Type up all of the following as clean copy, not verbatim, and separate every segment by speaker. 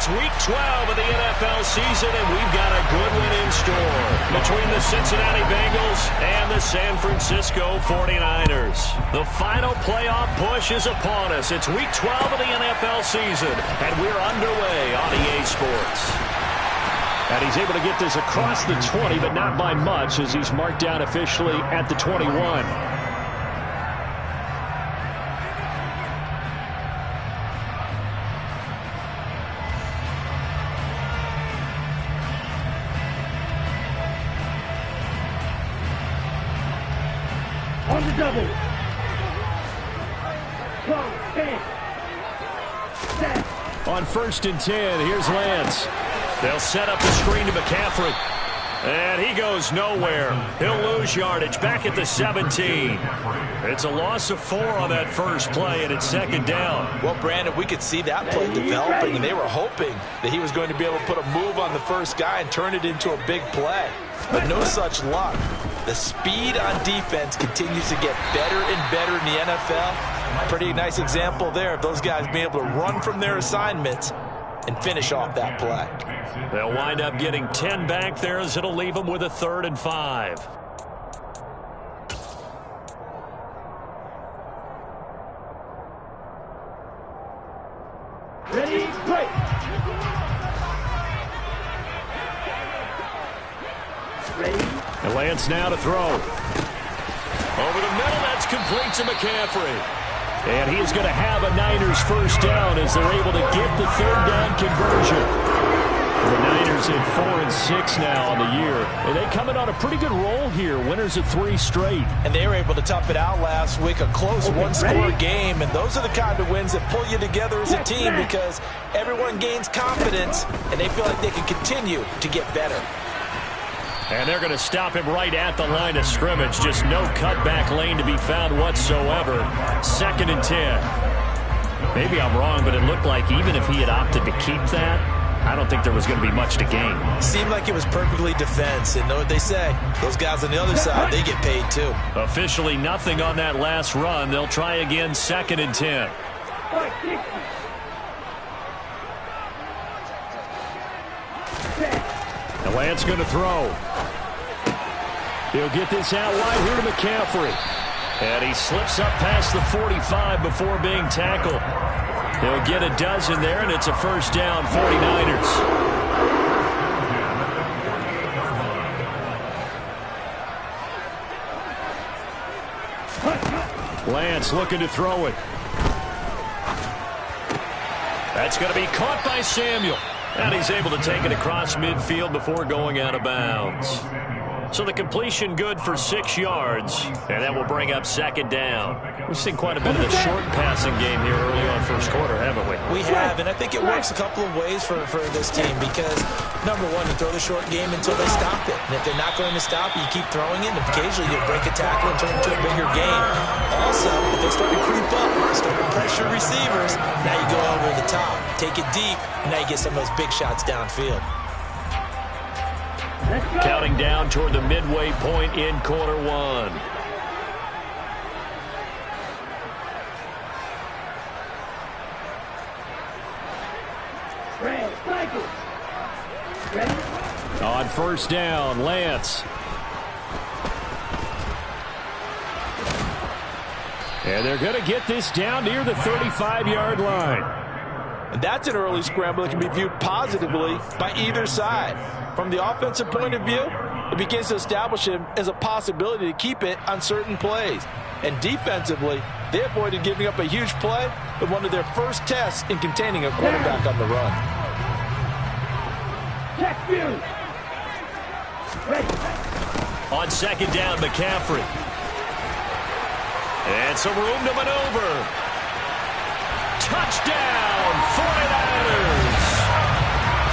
Speaker 1: It's Week 12 of the NFL season, and we've got a good one in store between the Cincinnati Bengals and the San Francisco 49ers. The final playoff push is upon us. It's Week 12 of the NFL season, and we're underway on EA Sports. And he's able to get this across the 20, but not by much, as he's marked down officially at the 21.
Speaker 2: On the double.
Speaker 1: On 1st and 10, here's Lance. They'll set up the screen to McCaffrey. And he goes nowhere. He'll lose yardage back at the 17. It's a loss of 4 on that first play, and it's 2nd down.
Speaker 3: Well, Brandon, we could see that play developing, and they were hoping that he was going to be able to put a move on the first guy and turn it into a big play. But no such luck. The speed on defense continues to get better and better in the NFL. Pretty nice example there of those guys being able to run from their assignments and finish off that play.
Speaker 1: They'll wind up getting 10 back there, as it'll leave them with a 3rd and 5.
Speaker 2: Ready, play. Ready.
Speaker 1: And Lance now to throw. Over the middle, that's complete to McCaffrey. And he is going to have a Niners first down as they're able to get the 3rd down conversion. The Niners at 4 and 6 now on the year. And they come in on a pretty good roll here. Winners of 3 straight.
Speaker 3: And they were able to tough it out last week. A close one-score game. And those are the kind of wins that pull you together as a team, because everyone gains confidence and they feel like they can continue to get better.
Speaker 1: And they're going to stop him right at the line of scrimmage. Just no cutback lane to be found whatsoever. 2nd and 10. Maybe I'm wrong, but it looked like even if he had opted to keep that, I don't think there was going to be much to gain.
Speaker 3: Seemed like it was perfectly defense. And know what they say, those guys on the other side, they get paid too.
Speaker 1: Officially nothing on that last run. They'll try again, 2nd and 10. And Lance going to throw. He'll get this out wide here to McCaffrey. And he slips up past the 45 before being tackled. He'll get a dozen there, and it's a first down, 49ers. Lance looking to throw it. That's going to be caught by Samuel. And he's able to take it across midfield before going out of bounds. So the completion good for 6 yards, and that will bring up 2nd down. We've seen quite a bit of the short passing game here early on first quarter, haven't we?
Speaker 3: We have, and I think it works a couple of ways for this team, because, number one, you throw the short game until they stop it. And if they're not going to stop it, you keep throwing it, and occasionally you'll break a tackle and turn it into a bigger game. Also, if they start to creep up, start to pressure receivers, now you go over the top, take it deep, and now you get some of those big shots downfield.
Speaker 1: Counting down toward the midway point in quarter 1. On 1st down, Lance. And they're going to get this down near the 35-yard line.
Speaker 3: And that's an early scramble that can be viewed positively by either side. From the offensive point of view, it begins to establish him as a possibility to keep it on certain plays. And defensively, they avoided giving up a huge play with one of their first tests in containing a quarterback on the run.
Speaker 1: On 2nd down, McCaffrey. And some room to maneuver. Touchdown, 49ers!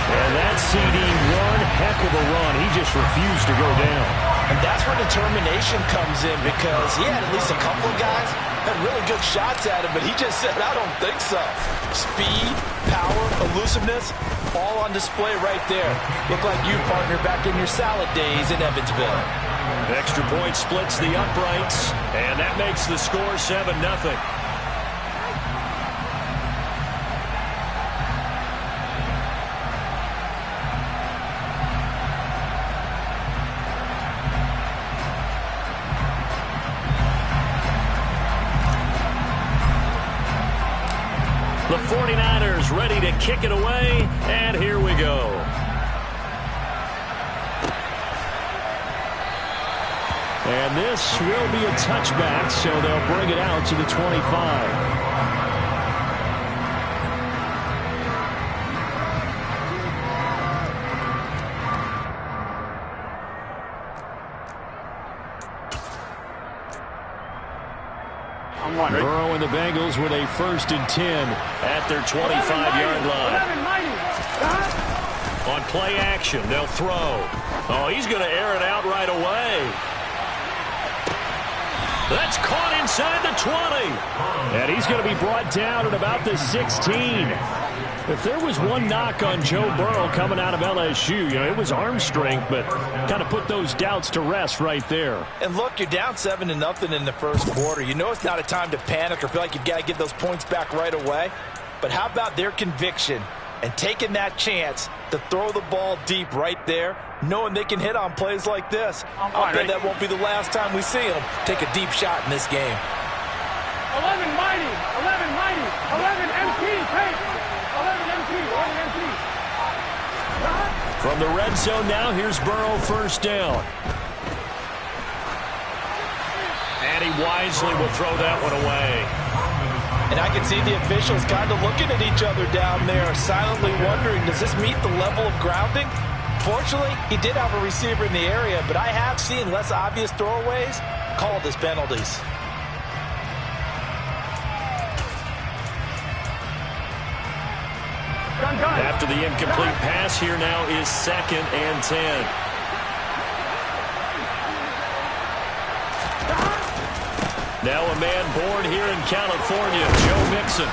Speaker 1: And that CD, one heck of a run. He just refused to go down.
Speaker 3: And that's where determination comes in, because he had at least a couple of guys had really good shots at him, but he just said, I don't think so. Speed, power, elusiveness, all on display right there. Look like you, partner, back in your salad days in Evansville.
Speaker 1: Extra point splits the uprights, and that makes the score 7-0. 49ers ready to kick it away, and here we go. And this will be a touchback, so they'll bring it out to the 25. Burrow and the Bengals with a 1st and 10 at their 25-yard line. On play action, they'll throw. Oh, he's going to air it out right away. That's caught inside the 20. And he's going to be brought down at about the 16. If there was one knock on Joe Burrow coming out of LSU, it was arm strength, but kind of put those doubts to rest right there.
Speaker 3: And look, you're down 7-0 in the first quarter. You know it's not a time to panic or feel like you've got to get those points back right away. But how about their conviction and taking that chance to throw the ball deep right there, knowing they can hit on plays like this? I'll bet that won't be the last time we see them take a deep shot in this game.
Speaker 2: 11 mighty, 11 MT, take.
Speaker 1: From the red zone now, here's Burrow, 1st down. And he wisely will throw that one away.
Speaker 3: And I can see the officials kind of looking at each other down there, silently wondering, does this meet the level of grounding? Fortunately, he did have a receiver in the area, but I have seen less obvious throwaways called as penalties.
Speaker 1: After the incomplete pass, here now is 2nd and 10. Now a man born here in California, Joe Mixon.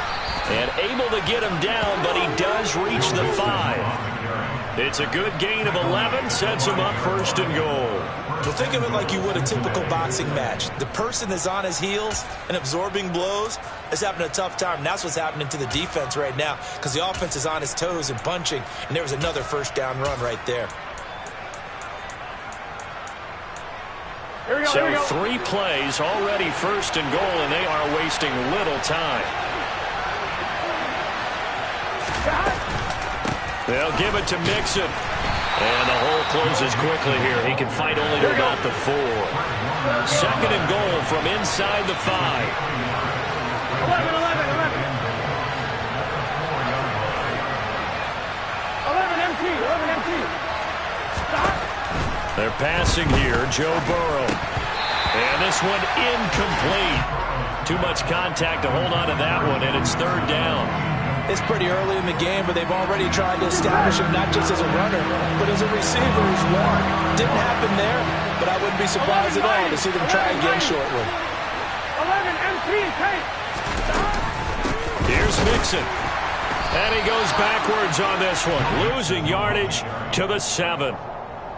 Speaker 1: And able to get him down, but he does reach the 5. It's a good gain of 11, sets him up 1st and goal.
Speaker 3: Well, think of it like you would a typical boxing match. The person that's on his heels and absorbing blows is having a tough time. And that's what's happening to the defense right now, because the offense is on his toes and punching, and there was another 1st down run right there.
Speaker 1: So 3 plays, already 1st and goal, and they are wasting little time. They'll give it to Mixon. And the hole closes quickly here. He can fight only to about the 4. 2nd and goal from inside the 5.
Speaker 2: 11 MT. Stop.
Speaker 1: They're passing here, Joe Burrow. And this one incomplete. Too much contact to hold on to that one, and it's 3rd down.
Speaker 3: It's pretty early in the game, but they've already tried to establish him not just as a runner, but as a receiver as well. Didn't happen there, but I wouldn't be surprised at all to see them try again shortly.
Speaker 2: 11 MT, take.
Speaker 1: Here's Mixon. And he goes backwards on this one, losing yardage to the 7.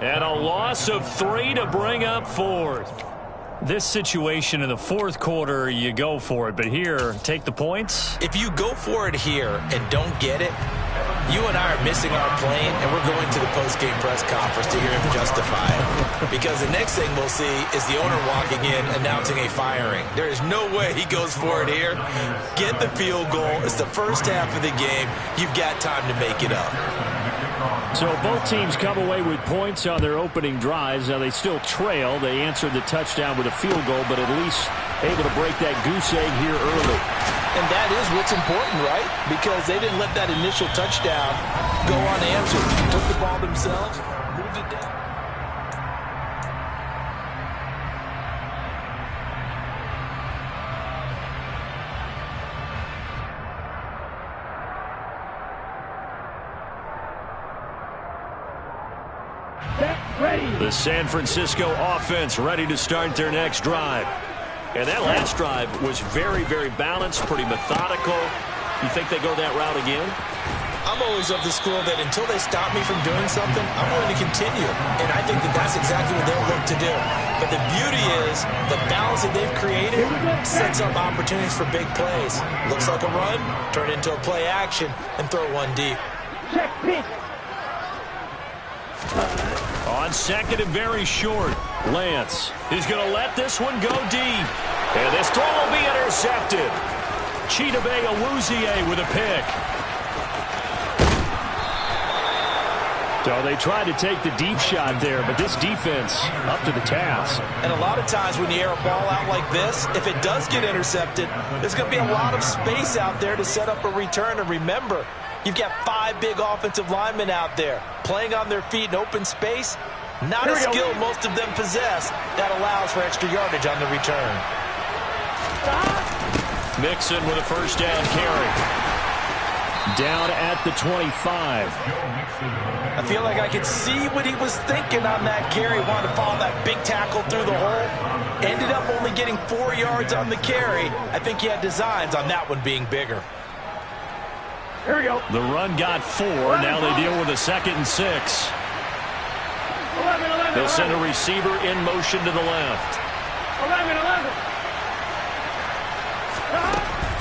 Speaker 1: And a loss of 3 to bring up 4th. This situation in the 4th quarter, you go for it. But here, take the points.
Speaker 3: If you go for it here and don't get it, you and I are missing our plane, and we're going to the post-game press conference to hear him justify it. Because the next thing we'll see is the owner walking in announcing a firing. There is no way he goes for it here. Get the field goal. It's the first half of the game. You've got time to make it up.
Speaker 1: So both teams come away with points on their opening drives. Now they still trail. They answered the touchdown with a field goal, but at least able to break that goose egg here early.
Speaker 3: And that is what's important, right? Because they didn't let that initial touchdown go unanswered. Took the ball themselves, moved it down.
Speaker 1: The San Francisco offense ready to start their next drive. And that last drive was very, very balanced, pretty methodical. You think they go that route again?
Speaker 3: I'm always of the school that until they stop me from doing something, I'm going to continue. And I think that that's exactly what they'll look to do. But the beauty is the balance that they've created sets up opportunities for big plays. Looks like a run, turn it into a play action, and throw one deep.
Speaker 2: Check pitch.
Speaker 1: On 2nd and very short, Lance is going to let this one go deep. And this throw will be intercepted. Chidobe with a pick. So they tried to take the deep shot there, but this defense up to the task.
Speaker 3: And a lot of times when you air a ball out like this, if it does get intercepted, there's going to be a lot of space out there to set up a return. And remember, you've got 5 big offensive linemen out there playing on their feet in open space. Not a skill most of them possess that allows for extra yardage on the return.
Speaker 1: Mixon with a first down carry. Down at the 25.
Speaker 3: I feel like I could see what he was thinking on that carry. Wanted to follow that big tackle through the hole. Ended up only getting 4 yards on the carry. I think he had designs on that one being bigger.
Speaker 2: Here we go.
Speaker 1: The run got 4. Now they deal with a 2nd and 6.
Speaker 2: 11.
Speaker 1: They'll send a receiver in motion to the left.
Speaker 2: 11.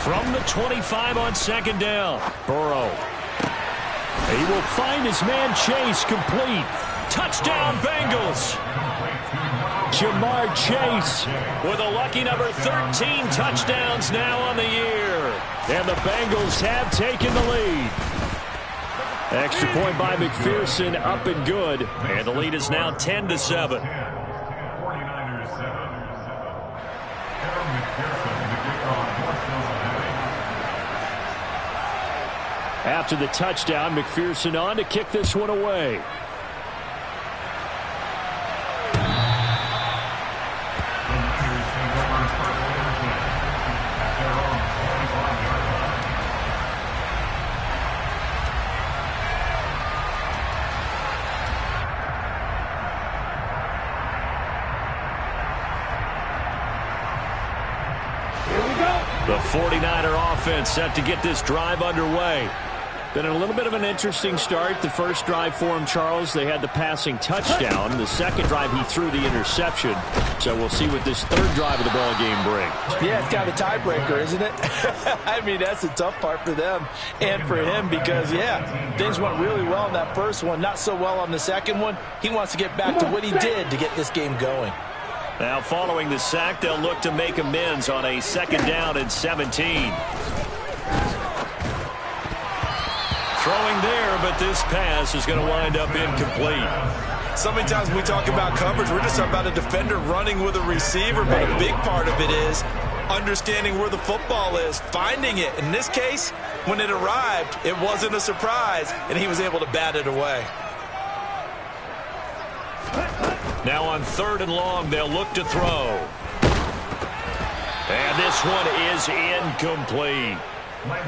Speaker 1: From the 25 on 2nd down. Burrow. He will find his man Chase complete. Touchdown Bengals. Jamar Chase with a lucky number 13 touchdowns now on the year. And the Bengals have taken the lead. Extra point by McPherson, up and good. And the lead is now 10-7. After the touchdown, McPherson on to kick this one away. The 49er offense set to get this drive underway. Been a little bit of an interesting start. The first drive for him, Charles, they had the passing touchdown. The second drive, he threw the interception. So we'll see what this third drive of the ball game brings.
Speaker 3: Yeah, it's kind of a tiebreaker, isn't it? I mean, that's the tough part for them and for him because, yeah, things went really well in that first one, not so well on the second one. He wants to get back to what he did to get this game going.
Speaker 1: Now, following the sack, they'll look to make amends on a 2nd down and 17. Throwing there, but this pass is going to wind up incomplete.
Speaker 3: So many times when we talk about coverage, we're just talking about a defender running with a receiver, but a big part of it is understanding where the football is, finding it. In this case, when it arrived, it wasn't a surprise, and he was able to bat it away.
Speaker 1: Now on 3rd and long, they'll look to throw. And this one is incomplete.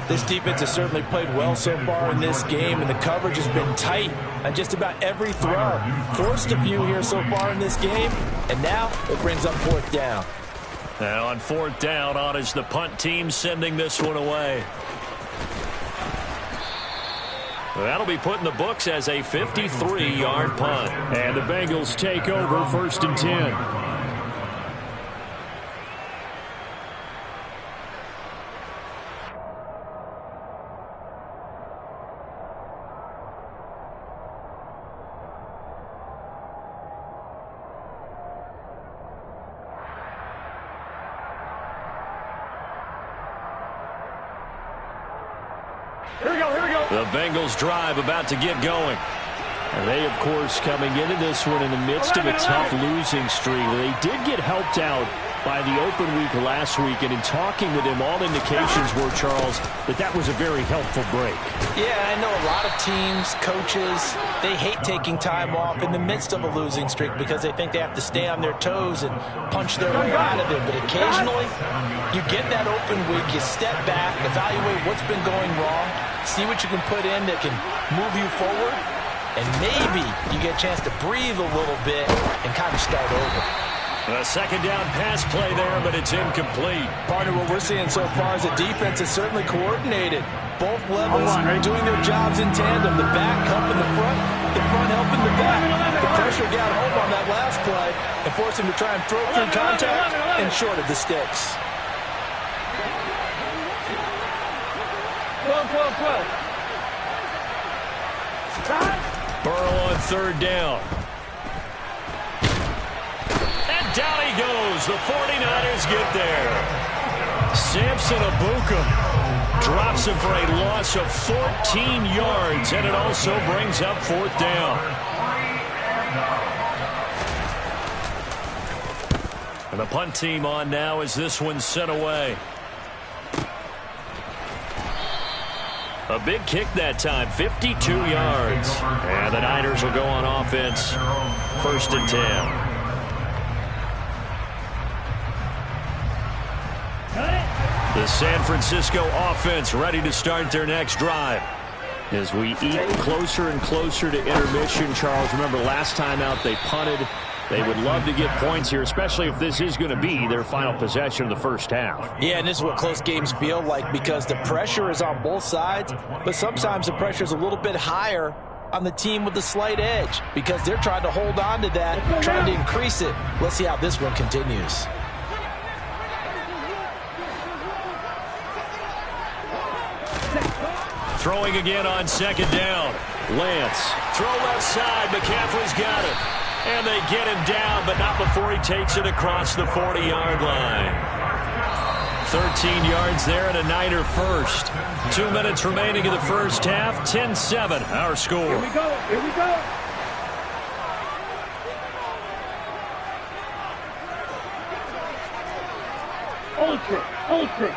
Speaker 3: This defense has certainly played well so far in this game, and the coverage has been tight on just about every throw. Forced a few here so far in this game, and now it brings up 4th down.
Speaker 1: Now on 4th down, on is the punt team sending this one away. That'll be put in the books as a 53-yard punt. And the Bengals take over 1st and 10.
Speaker 2: Here we go.
Speaker 1: The Bengals drive about to get going. And they, of course, coming into this one in the midst of a tough losing streak. They did get helped out by the open week last week, and in talking with him, all indications were, Charles, that was a very helpful break.
Speaker 3: Yeah, I know a lot of teams, coaches, they hate taking time off in the midst of a losing streak because they think they have to stay on their toes and punch their way out of it. But occasionally, you get that open week, you step back, evaluate what's been going wrong, see what you can put in that can move you forward, and maybe you get a chance to breathe a little bit and kind of start over.
Speaker 1: A 2nd down pass play there, but it's incomplete.
Speaker 3: Partner, what we're seeing so far is the defense is certainly coordinated. Both levels doing their jobs in tandem. The back helping the front helping the back. The pressure got home on that last play and forced him to try and throw through contact and short of the sticks.
Speaker 2: 12.
Speaker 1: Burrow on 3rd down. And down he goes. The 49ers get there. Samson Ebukam drops him for a loss of 14 yards, and it also brings up 4th down. And the punt team on now as this one's sent away. A big kick that time, 52 yards. And the Niners will go on offense, 1st and 10. The San Francisco offense ready to start their next drive. As we eat closer and closer to intermission, Charles, remember last time out they punted. They would love to get points here, especially if this is going to be their final possession of the first half.
Speaker 3: Yeah, and this is what close games feel like because the pressure is on both sides, but sometimes the pressure is a little bit higher on the team with the slight edge because they're trying to hold on to that, trying to increase it. Let's see how this one continues.
Speaker 1: Throwing again on 2nd down. Lance. Throw left side. McCaffrey's got it. And they get him down, but not before he takes it across the 40-yard line. 13 yards there and a Niner first. 2 minutes remaining in the first half. 10-7, our score.
Speaker 2: Here we go. Here we go. Ultra.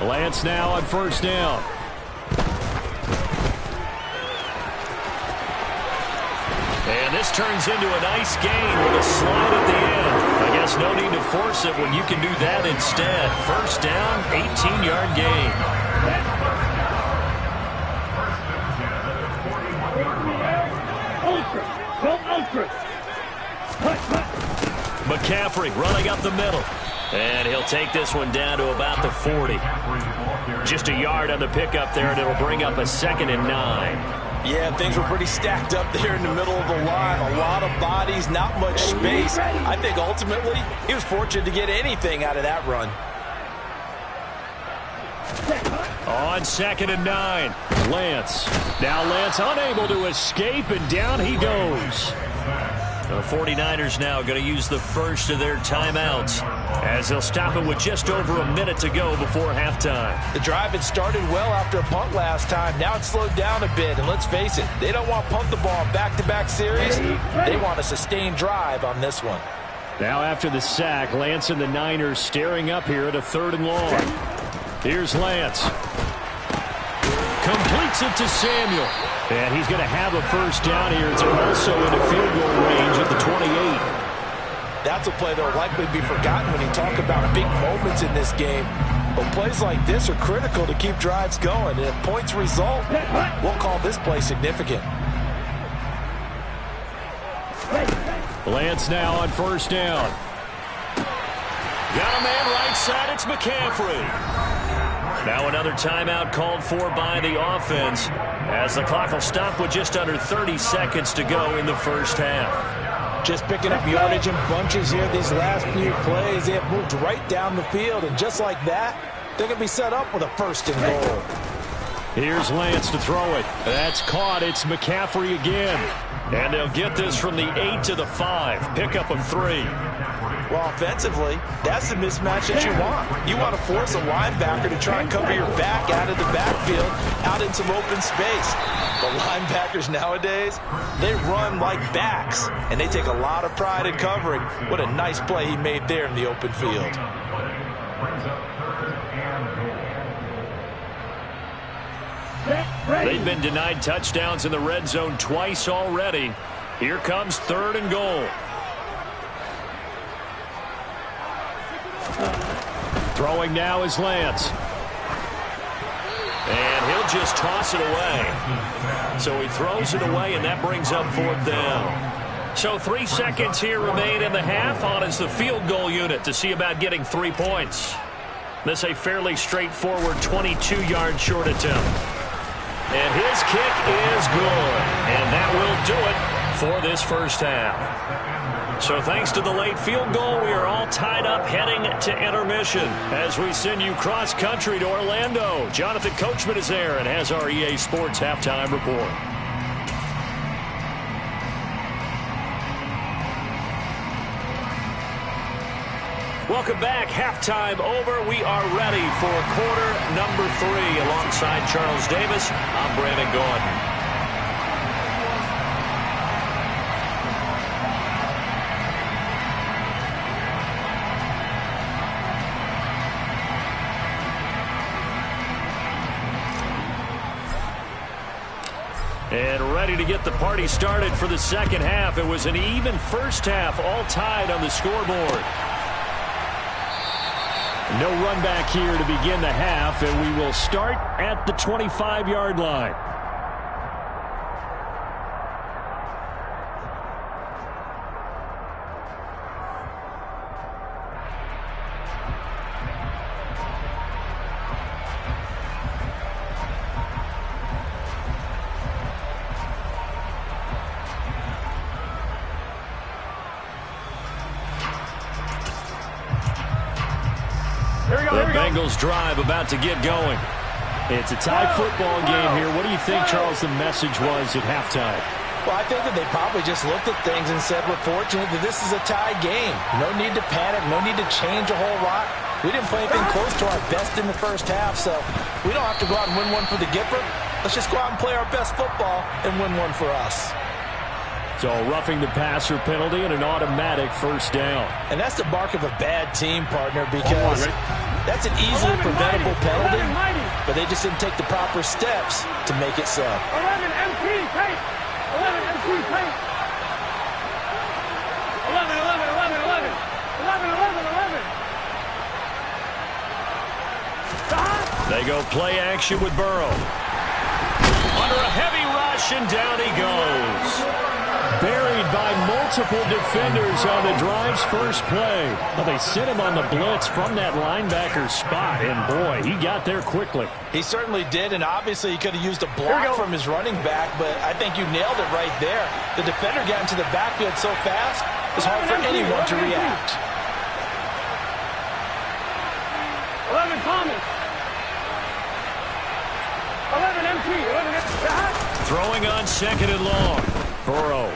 Speaker 1: Lance now on 1st down. And this turns into a nice gain with a slide at the end. I guess no need to force it when you can do that instead. 1st down, 18-yard gain. McCaffrey running up the middle. And he'll take this one down to about the 40. Just a yard on the pickup there, and it'll bring up a 2nd and 9.
Speaker 3: Yeah, things were pretty stacked up there in the middle of the line. A lot of bodies, not much space. I think ultimately he was fortunate to get anything out of that run.
Speaker 1: On 2nd and 9, Lance. Now Lance unable to escape, and down he goes. The 49ers now going to use the first of their timeouts as they'll stop it with just over a minute to go before halftime.
Speaker 3: The drive had started well after a punt last time. Now it's slowed down a bit, and let's face it, they don't want to punt the ball in back-to-back series. They want a sustained drive on this one.
Speaker 1: Now after the sack, Lance and the Niners staring up here at a 3rd and long. Here's Lance. Completes it to Samuel. And he's going to have a 1st down here. It's also into field goal range at the 28.
Speaker 3: That's a play that will likely be forgotten when you talk about big moments in this game. But plays like this are critical to keep drives going. And if points result, we'll call this play significant.
Speaker 1: Lance now on 1st down. Got a man right side. It's McCaffrey. Now another timeout called for by the offense as the clock will stop with just under 30 seconds to go in the first half.
Speaker 3: Just picking up yardage in bunches here these last few plays. They have moved right down the field, and just like that, they're going to be set up with a 1st and goal.
Speaker 1: Here's Lance to throw it. That's caught. It's McCaffrey again. And they'll get this from the 8 to the 5. Pickup of 3.
Speaker 3: Well, offensively, that's the mismatch that you want. You want to force a linebacker to try and cover your back out of the backfield, out in some open space. The linebackers nowadays, they run like backs, and they take a lot of pride in covering. What a nice play he made there in the open field.
Speaker 1: They've been denied touchdowns in the red zone twice already. Here comes 3rd and goal. Throwing now is Lance. And he'll just toss it away. So he throws it away, and that brings up 4th down. So 3 seconds here remain in the half. On is the field goal unit to see about getting 3 points. This a fairly straightforward 22-yard short attempt. And his kick is good. And that will do it for this first half. So thanks to the late field goal, we are all tied up heading to intermission as we send you cross-country to Orlando. Jonathan Coachman is there and has our EA Sports halftime report. Welcome back. Halftime over. We are ready for quarter number 3. Alongside Charles Davis, I'm Brandon Gordon. And ready to get the party started for the second half. It was an even first half, all tied on the scoreboard. No run back here to begin the half, and we will start at the 25-yard line. Bengals drive about to get going. It's a tie football game here. What do you think, Charles, the message was at halftime?
Speaker 3: Well, I think that they probably just looked at things and said, we're fortunate that this is a tie game. No need to panic. No need to change a whole lot. We didn't play anything close to our best in the first half, so we don't have to go out and win one for the Gipper. Let's just go out and play our best football and win one for us.
Speaker 1: So roughing the passer penalty and an automatic first down.
Speaker 3: And that's the mark of a bad team, partner, because that's an easily preventable penalty, but they just didn't take the proper steps to make it so.
Speaker 2: 11 MT, tape. 11 MT, tape. 11.
Speaker 1: They go play action with Burrow. Under a heavy rush, and down he goes. Buried by multiple defenders on the drive's first play. Well, they sent him on the blitz from that linebacker spot, and boy, he got there quickly.
Speaker 3: He certainly did, and obviously he could have used a block from his running back, but I think you nailed it right there. The defender got into the backfield so fast, it was hard for anyone to react.
Speaker 2: 11 Thomas. 11 MT. 11 MT.
Speaker 1: Throwing on second and long. Burrow.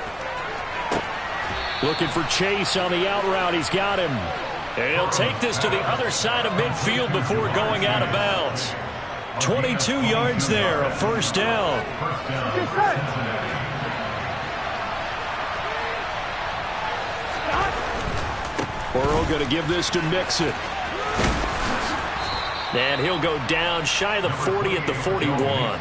Speaker 1: Looking for Chase on the out route. He's got him. And he'll take this to the other side of midfield before going out of bounds. 22 yards there, a first down. Burrow going to give this to Mixon. And he'll go down shy of the 40 at the 41.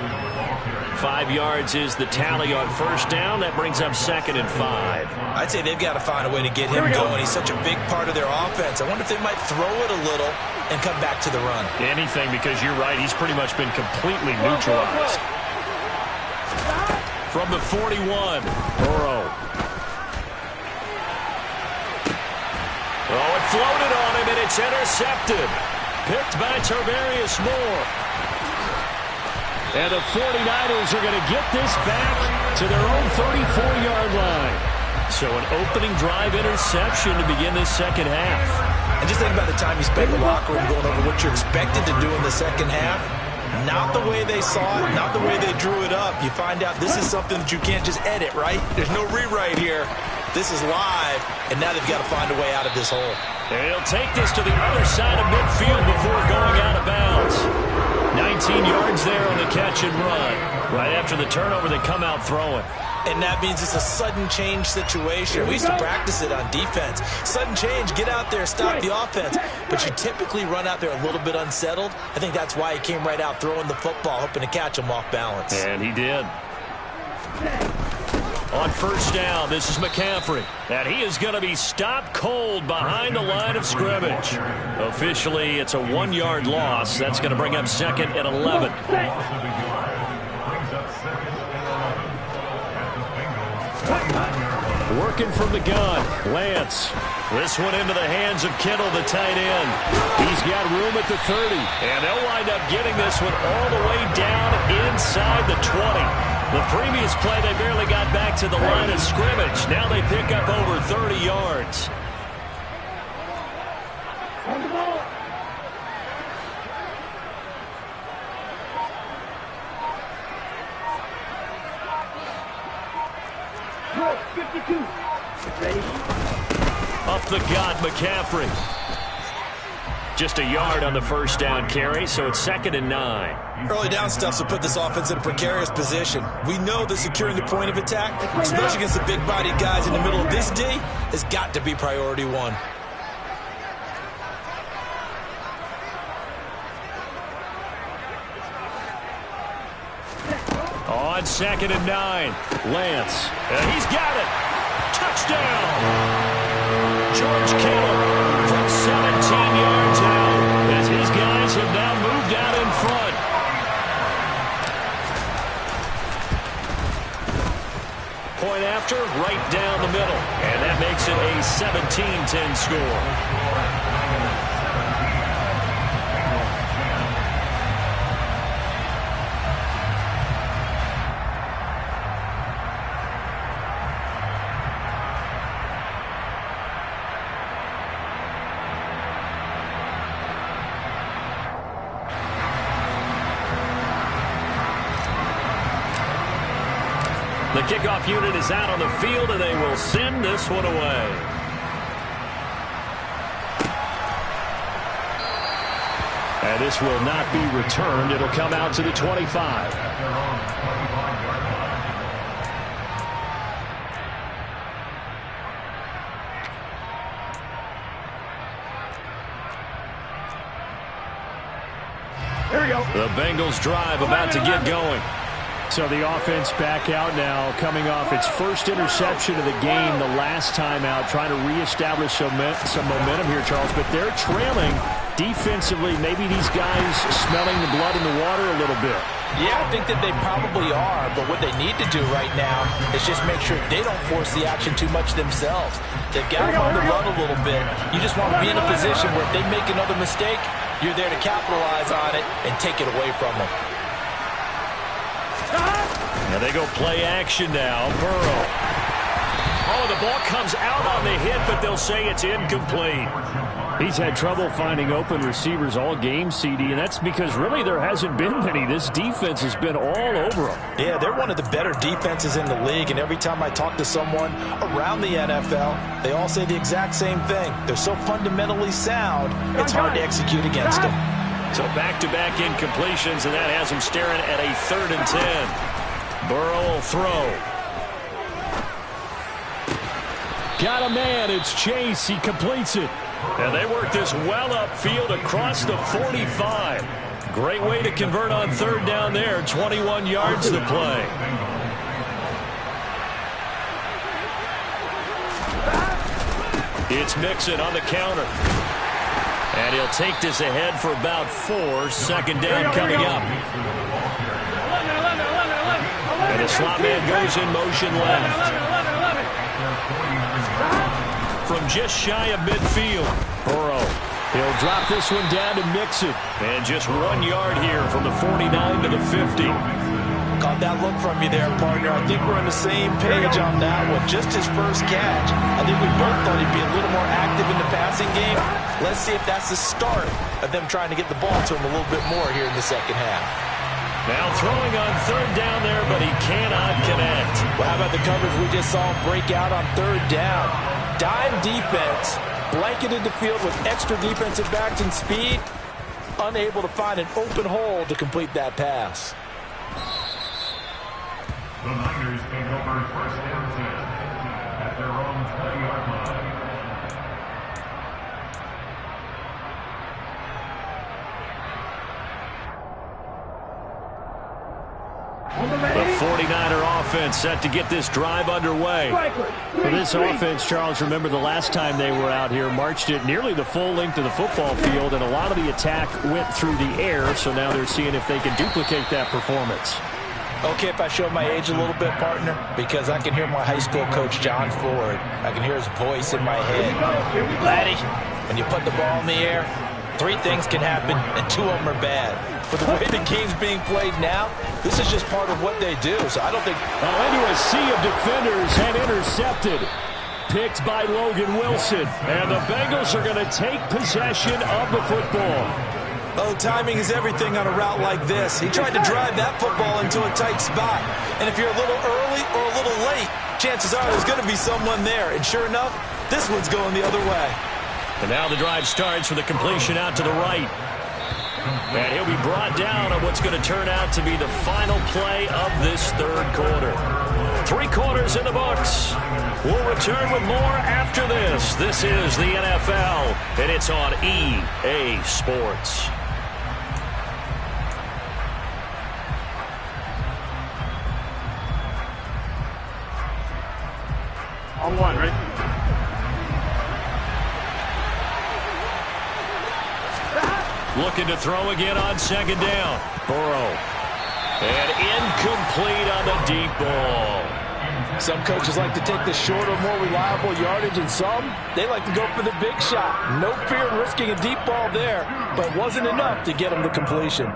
Speaker 1: 5 yards is the tally on first down. That brings up second and 5.
Speaker 3: I'd say they've got to find a way to get him going. He's such a big part of their offense. I wonder if they might throw it a little and come back to the run.
Speaker 1: Anything, because you're right. He's pretty much been completely neutralized. From the 41, Burrow. Oh, it floated on him, and it's intercepted. Picked by Tarvarius Moore. And the 49ers are going to get this back to their own 34-yard line. So an opening drive interception to begin this second half.
Speaker 3: And just think about the time you spent in the locker room going over what you're expected to do in the second half. Not the way they saw it, not the way they drew it up. You find out this is something that you can't just edit, right? There's no rewrite here. This is live, and now they've got to find a way out of this hole.
Speaker 1: And he'll take this to the other side of midfield before going out of bounds. 19 yards there on the catch and run. Right after the turnover, they come out throwing.
Speaker 3: And that means it's a sudden change situation. We used to practice it on defense. Sudden change, get out there, stop the offense. But you typically run out there a little bit unsettled. I think that's why he came right out throwing the football, hoping to catch him off balance.
Speaker 1: And he did. On first down, this is McCaffrey. And he is going to be stopped cold behind the line of scrimmage. Officially, it's a 1-yard loss. That's going to bring up second and 11. Working from the gun, Lance. This one into the hands of Kittle, the tight end. He's got room at the 30. And they'll wind up getting this one all the way down inside the 20. The previous play, they barely got back to the line of scrimmage. Now they pick up over 30 yards. Up the gut, McCaffrey. Just a yard on the first down carry, so it's 2nd and 9.
Speaker 3: Early down stuff will put this offense in a precarious position. We know that securing the point of attack, especially against the big-bodied guys in the middle of this D, has got to be priority one.
Speaker 1: On 2nd and 9, Lance. And he's got it. Touchdown. George Kittle from 17 yards out as his guys have now moved out in front. Point after, right down the middle. And that makes it a 17-10 score. The kickoff unit is out on the field, and they will send this one away. And this will not be returned. It'll come out to the 25.
Speaker 2: Here we go.
Speaker 1: The Bengals drive about to get going. So the offense back out now, coming off its first interception of the game the last time out, trying to reestablish some momentum here, Charles. But they're trailing defensively. Maybe these guys smelling the blood in the water a little bit.
Speaker 3: Yeah, I think that they probably are, but what they need to do right now is just make sure they don't force the action too much themselves. They've got them on the run a little bit. You just want to be in a position where if they make another mistake, you're there to capitalize on it and take it away from them.
Speaker 1: And they go play action now. Burrow. Oh, the ball comes out on the hit, but they'll say it's incomplete. He's had trouble finding open receivers all game, CD, and that's because really there hasn't been many. This defense has been all over them.
Speaker 3: Yeah, they're one of the better defenses in the league, and every time I talk to someone around the NFL, they all say the exact same thing. They're so fundamentally sound, it's hard to execute against them.
Speaker 1: So back-to-back incompletions, and that has them staring at a 3rd and 10. Burrow will throw. Got a man. It's Chase. He completes it. And they work this well upfield across the 45. Great way to convert on 3rd down there. 21 yards to play. It's Mixon on the counter. And he'll take this ahead for about 4. 2nd down coming up. And the slot man goes in motion left. From just shy of midfield, Burrow. He'll drop this one down to Mixon. And just 1 yard here from the 49 to the 50.
Speaker 3: Caught that look from you there, partner. I think we're on the same page on that one. Just his first catch. I think we both thought he'd be a little more active in the passing game. Let's see if that's the start of them trying to get the ball to him a little bit more here in the second half.
Speaker 1: Now throwing on 3rd down there, but he cannot connect.
Speaker 3: Well, how about the coverage we just saw him break out on 3rd down? Dime defense, blanketed the field with extra defensive backs and speed, unable to find an open hole to complete that pass.
Speaker 2: The Niners take over 1st and 10 at their own 20-yard line.
Speaker 1: The 49er offense set to get this drive underway. For this offense, Charles, remember the last time they were out here, marched it nearly the full length of the football field, and a lot of the attack went through the air, so now they're seeing if they can duplicate that performance.
Speaker 3: Okay, if I show my age a little bit, partner, because I can hear my high school coach, John Ford. I can hear his voice in my head. Laddie, when you put the ball in the air, 3 things can happen, and 2 of them are bad. But the way the game's being played now, this is just part of what they do. So I don't think...
Speaker 1: Into a sea of defenders and intercepted. Picked by Logan Wilson. And the Bengals are going to take possession of the football.
Speaker 3: Oh, timing is everything on a route like this. He tried to drive that football into a tight spot. And if you're a little early or a little late, chances are there's going to be someone there. And sure enough, this one's going the other way.
Speaker 1: And now the drive starts with a completion out to the right. And he'll be brought down on what's going to turn out to be the final play of this third quarter. 3 quarters in the books. We'll return with more after this. This is the NFL, and it's on EA Sports.
Speaker 4: On one, ready?
Speaker 1: Looking to throw again on second down. Burrow. And incomplete on the deep ball.
Speaker 3: Some coaches like to take the shorter, more reliable yardage, and some, they like to go for the big shot. No fear in risking a deep ball there, but wasn't enough to get them to completion.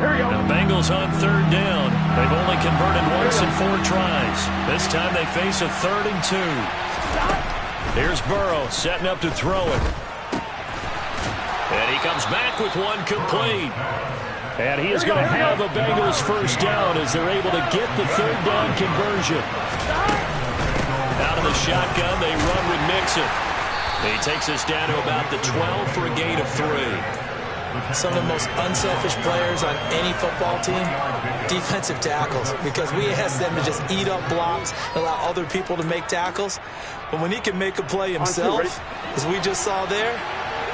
Speaker 4: Here we go.
Speaker 1: The Bengals on third down. They've only converted once in 4 tries. This time they face a 3rd and 2. Here's Burrow setting up to throw it. And he comes back with one complete. And he is going to have the Bengals first down as they're able to get the 3rd down conversion. Out of the shotgun, they run with Mixon. He takes us down to about the 12 for a gain of 3.
Speaker 3: Some of the most unselfish players on any football team, defensive tackles, because we ask them to just eat up blocks, allow other people to make tackles. But when he can make a play himself, as we just saw there,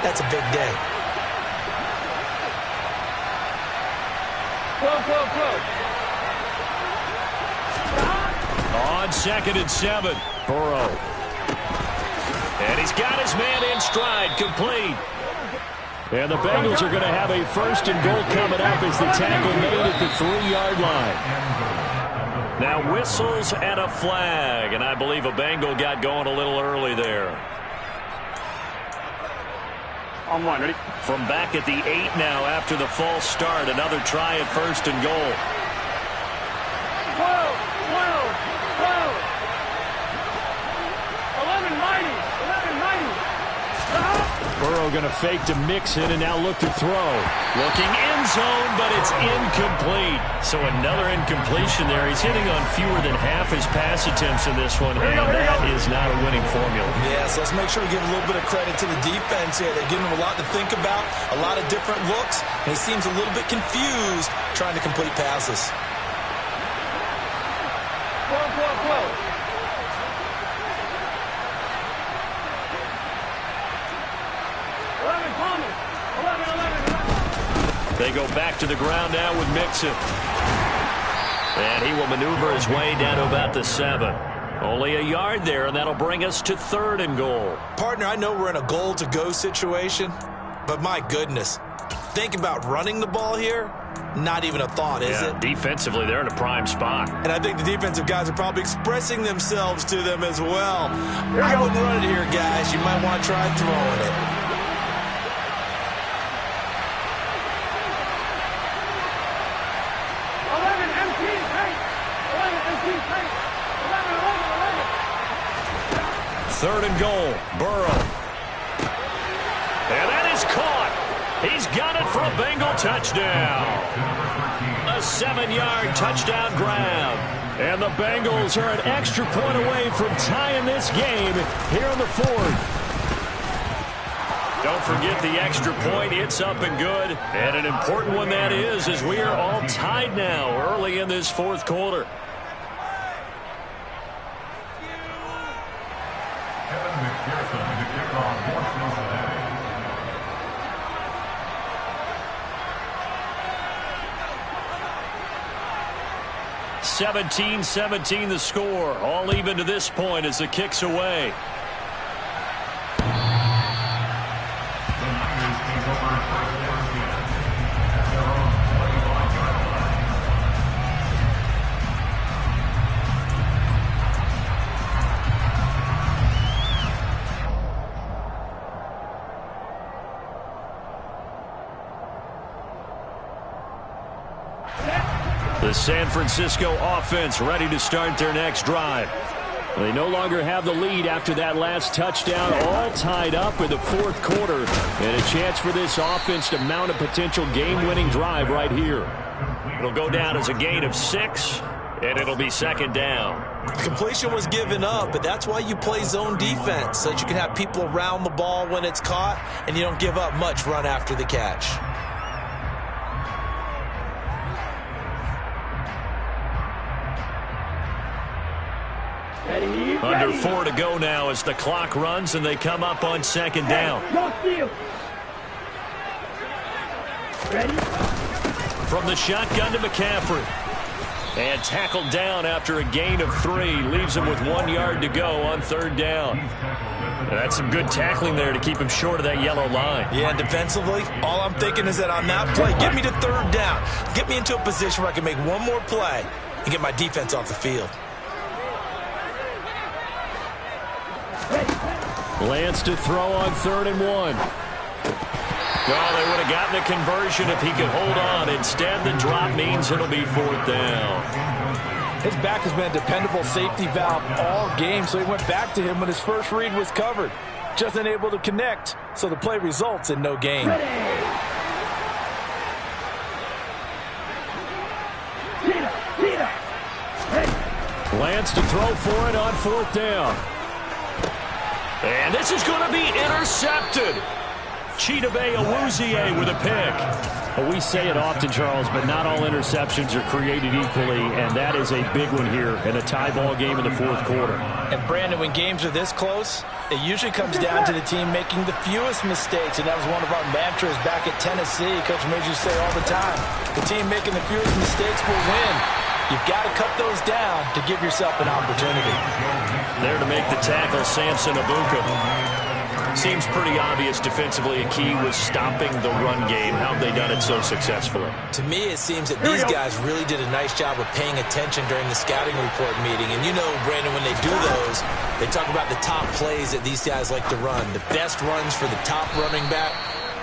Speaker 3: that's a big day.
Speaker 1: On 2nd and 7, Burrow. And he's got his man in stride, complete. And the Bengals are going to have a 1st and goal coming up as the tackle made at the 3-yard line. Now whistles and a flag, and I believe a Bengal got going a little early there.
Speaker 4: On one, ready?
Speaker 1: From back at the 8 now after the false start, another try at 1st and goal.
Speaker 4: 12, 11, mighty.
Speaker 1: Burrow going to fake to Mixon and now look to throw. Looking end zone, but it's incomplete. So another incompletion there. He's hitting on fewer than half his pass attempts in this one, and that is not a winning formula.
Speaker 3: Yeah, so let's make sure we give a little bit of credit to the defense here. They're giving him a lot to think about, a lot of different looks, and he seems a little bit confused trying to complete passes.
Speaker 4: 12.
Speaker 1: They go back to the ground now with Mixon. And he will maneuver his way down to about the 7. Only a yard there, and that'll bring us to 3rd and goal.
Speaker 3: Partner, I know we're in a goal-to-go situation, but my goodness, think about running the ball here. Not even a thought, is it?
Speaker 1: Defensively, they're in a prime spot.
Speaker 3: And I think the defensive guys are probably expressing themselves to them as well. I wouldn't run it here, guys. You might want to try throwing it.
Speaker 1: Third and goal, Burrow. And that is caught. He's got it for a Bengal touchdown. A 7-yard touchdown grab. And the Bengals are an extra point away from tying this game here in the 4th. Don't forget the extra point. It's up and good. And an important one that is, as we are all tied now early in this 4th quarter. 17-17 the score. All even to this point as the kick's away. The San Francisco offense ready to start their next drive. They no longer have the lead after that last touchdown, all tied up in the 4th quarter, and a chance for this offense to mount a potential game-winning drive right here. It'll go down as a gain of 6, And it'll be second down.
Speaker 3: The completion was given up, but that's why you play zone defense, so that you can have people around the ball when it's caught, and you don't give up much run after the catch.
Speaker 1: Under 4 to go now as the clock runs and they come up on second down. From the shotgun to McCaffrey. And tackled down after a gain of 3. Leaves him with 1 yard to go on third down. And that's some good tackling there to keep him short of that yellow line.
Speaker 3: Yeah, and defensively, all I'm thinking is that on that play, get me to third down. Get me into a position where I can make one more play and get my defense off the field.
Speaker 1: Lance to throw on 3rd and 1. Well, they would have gotten the conversion if he could hold on. Instead, the drop means it'll be 4th down.
Speaker 3: His back has been a dependable safety valve all game, so he went back to him when his first read was covered. Just unable to connect, so the play results in no gain.
Speaker 1: Lance to throw for it on 4th down. And this is going to be intercepted. Chidobe Awuzie with a pick.
Speaker 5: Well, we say it often, Charles, but not all interceptions are created equally, and that is a big one here in a tie ball game in the 4th quarter.
Speaker 3: And, Brandon, when games are this close, it usually comes down to the team making the fewest mistakes, and that was one of our mantras back at Tennessee. Coach made you say all the time, the team making the fewest mistakes will win. You've got to cut those down to give yourself an opportunity.
Speaker 1: There to make the tackle, Samson Abuka. Seems pretty obvious defensively a key was stopping the run game. How have they done it so successfully?
Speaker 3: To me, it seems that these guys really did a nice job of paying attention during the scouting report meeting. And you know, Brandon, when they do those, they talk about the top plays that these guys like to run. The best runs for the top running back,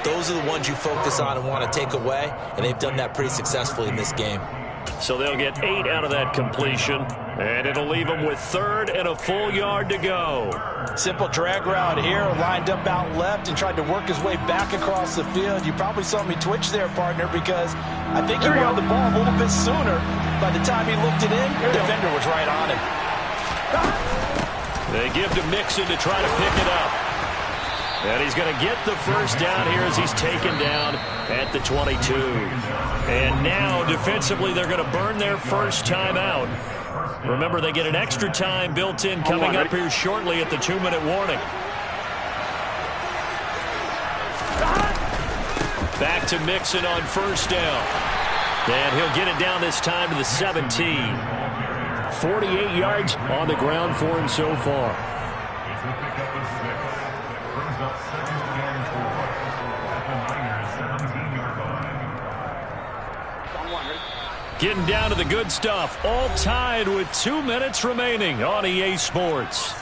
Speaker 3: those are the ones you focus on and want to take away. And they've done that pretty successfully in this game.
Speaker 1: So they'll get 8 out of that completion, and it'll leave them with 3rd and a full yard to go.
Speaker 3: Simple drag route here, lined up out left and tried to work his way back across the field. You probably saw me twitch there, partner, because I think he wanted the ball a little bit sooner. By the time he looked it in, the defender was right on him.
Speaker 1: They give to Mixon to try to pick it up. And he's going to get the first down here as he's taken down at the 22. And now, defensively, they're going to burn their first timeout. Remember, they get an extra time built in coming up here shortly at the 2-minute warning. Back to Mixon on first down. And he'll get it down this time to the 17. 48 yards on the ground for him so far. Getting down to the good stuff. All tied with 2 minutes remaining on EA Sports.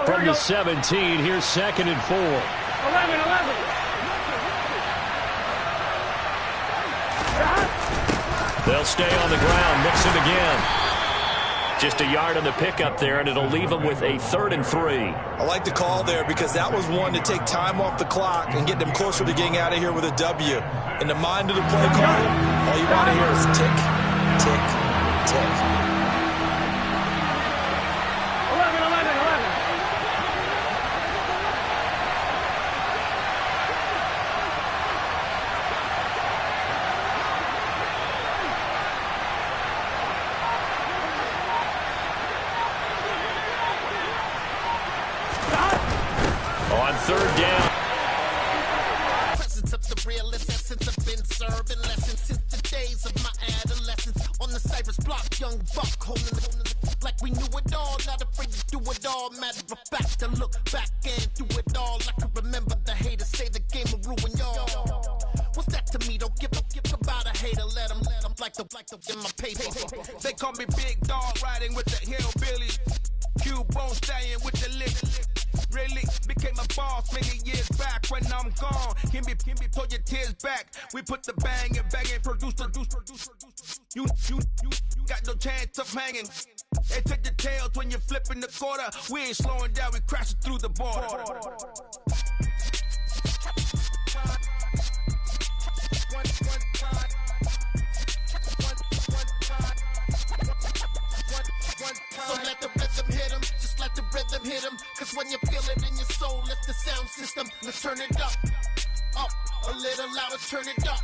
Speaker 1: From the 17, here's 2nd and 4.
Speaker 4: 11.
Speaker 1: They'll stay on the ground. Mixon again. Just a yard on the pickup there, and it'll leave them with a 3rd and 3.
Speaker 3: I like the call there because that was one to take time off the clock and get them closer to getting out of here with a W. In the mind of the play caller, all you want to hear is tick, tick, tick.
Speaker 4: 11.
Speaker 1: On 3rd down.
Speaker 6: Presence of the real essence I've been serving lessons since the days of my adolescence. On the Cypress block, young buck holding like we knew it all, not afraid to do it all. Matter of fact, to look back and do it all. I can remember the haters say the game will ruin y'all. What's that to me? Don't give about a hater. Let them like the in my paper.
Speaker 7: They call me Big Dog, riding with the hillbillies. Cubone staying with the lick. Really became a boss many years back. When I'm gone, can be pull your tears back. We put the bang and produce. You got no chance of hanging. They take the tails when you're flipping the quarter. We ain't slowing down, we crashing through the border.
Speaker 6: let's turn it up, a little louder, turn it up,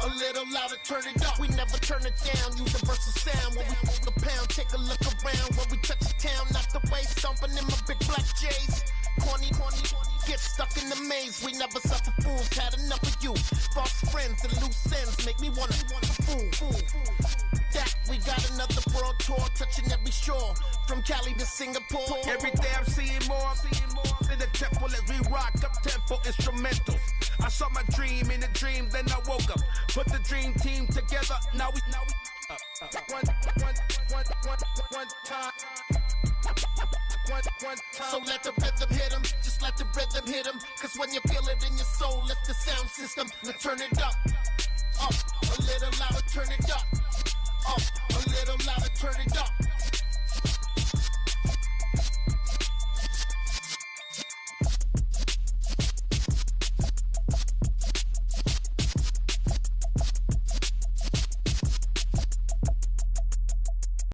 Speaker 6: a little louder, turn it up. We never turn it down, universal sound. When we hold the pound, take a look around. When we touch the town, not the way, stomping in my big black J's. Corny, get stuck in the maze. We never suffer fools, had enough of you. False friends and loose ends make me wanna fool. That we got another world tour, touching every shore, from Cali to Singapore.
Speaker 7: Every day I'm seeing more in the temple as we rock up tempo instrumentals. I saw my dream in a dream, then I woke up. Put the dream team together. Now we one time.
Speaker 6: So let the rhythm hit him, just let the rhythm hit him. Cause when you feel it in your soul, lift the sound system. Let's turn it up, a little louder, turn it up,